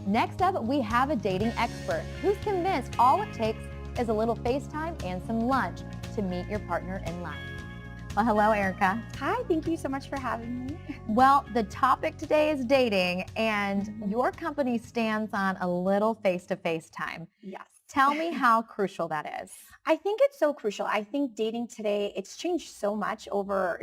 Next up, we have a dating expert who's convinced all it takes is a little FaceTime and some lunch to meet your partner in life. Well, hello, Erica. Hi, thank you so much for having me. Well, the topic today is dating, and your company stands on a little face-to-face time. Yes. Tell me how crucial that is. I think it's so crucial. I think dating today, it's changed so much over,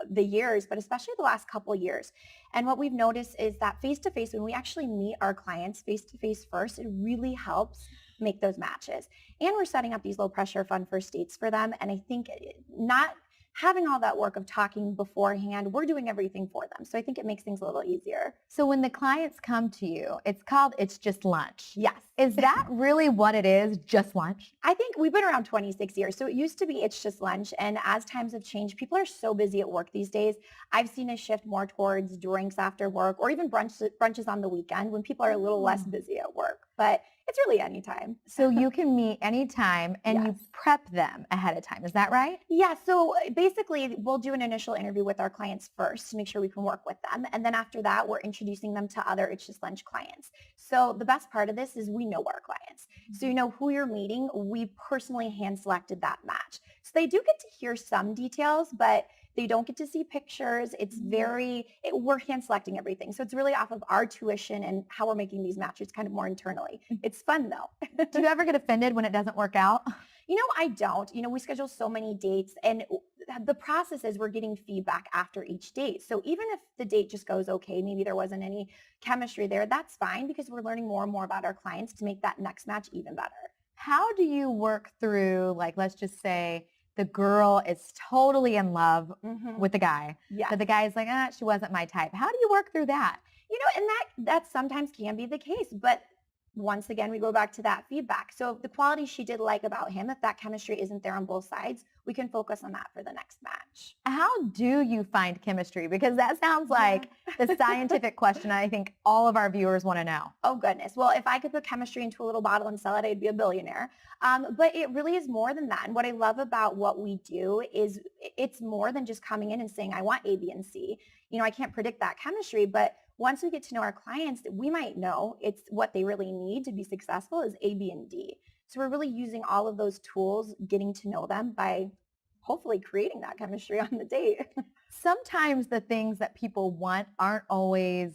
the years, but especially the last couple years. And what we've noticed is that face-to-face, when we actually meet our clients face-to-face first, it really helps make those matches. And we're setting up these low-pressure, fun first dates for them. And I think not having all that work of talking beforehand, we're doing everything for them. So I think it makes things a little easier. So when the clients come to you, it's just lunch. Yes. Is that really what it is, just lunch? I think we've been around 26 years. So it used to be it's just lunch. And as times have changed, people are so busy at work these days. I've seen a shift more towards drinks after work or even brunches on the weekend when people are a little less busy at work. But it's really anytime. So you can meet anytime and you prep them ahead of time. Is that right? Yeah. So basically, we'll do an initial interview with our clients first to make sure we can work with them. And then after that, we're introducing them to other It's Just Lunch clients. So the best part of this is we know our clients. So you know who you're meeting. We personally hand selected that match. So they do get to hear some details, but they don't get to see pictures. It's we're hand selecting everything. So it's really off of our tuition and how we're making these matches kind of more internally. It's fun though. Do you ever get offended when it doesn't work out? I don't. We schedule so many dates and the process is we're getting feedback after each date. So even if the date just goes okay, maybe there wasn't any chemistry there, that's fine because we're learning more and more about our clients to make that next match even better. How do you work through, let's just say the girl is totally in love with the guy, but the guy's like, she wasn't my type. How do you work through that? And that sometimes can be the case, but once again, we go back to that feedback. So if the qualities she did like about him, if that chemistry isn't there on both sides, we can focus on that for the next match. How do you find chemistry? Because that sounds like the scientific question I think all of our viewers want to know. Oh, goodness. Well, if I could put chemistry into a little bottle and sell it, I'd be a billionaire. But it really is more than that. And what I love about what we do is it's more than just coming in and saying, I want A, B, and C. I can't predict that chemistry, but once we get to know our clients, we might know it's what they really need to be successful is A, B, and D. So we're really using all of those tools, getting to know them by hopefully creating that chemistry on the date. Sometimes the things that people want aren't always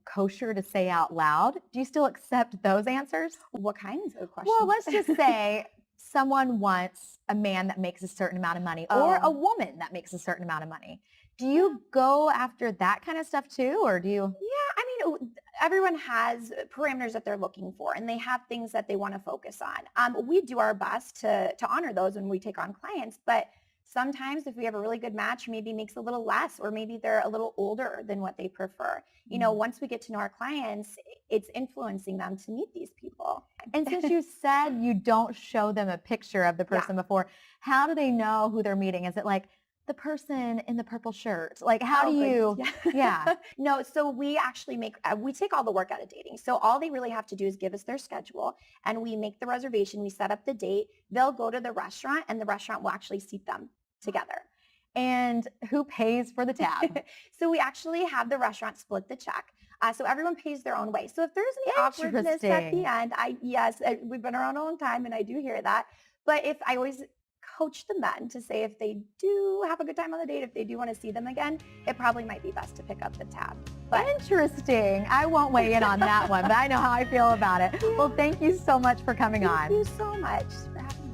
kosher to say out loud. Do you still accept those answers? What kinds of questions? Well, let's just say someone wants a man that makes a certain amount of money or a woman that makes a certain amount of money. Do you go after that kind of stuff too, or do you? Yeah, everyone has parameters that they're looking for, and they have things that they want to focus on. We do our best to honor those when we take on clients, but sometimes if we have a really good match, maybe makes a little less, or maybe they're a little older than what they prefer. Once we get to know our clients, it's influencing them to meet these people. And since you said you don't show them a picture of the person before, how do they know who they're meeting? Is it like the person in the purple shirt? How do you? Yeah. No, so we actually we take all the work out of dating. So all they really have to do is give us their schedule and we make the reservation. We set up the date. They'll go to the restaurant and the restaurant will actually seat them together. And who pays for the tab? So we actually have the restaurant split the check. So everyone pays their own way. So if there's any awkwardness at the end, we've been around a long time and I do hear that. But if I always coach the men to say if they do have a good time on the date, if they do want to see them again, it probably might be best to pick up the tab. But interesting. I won't weigh in on that one, but I know how I feel about it. Yeah. Well, thank you so much for coming on. Thank you so much for having me.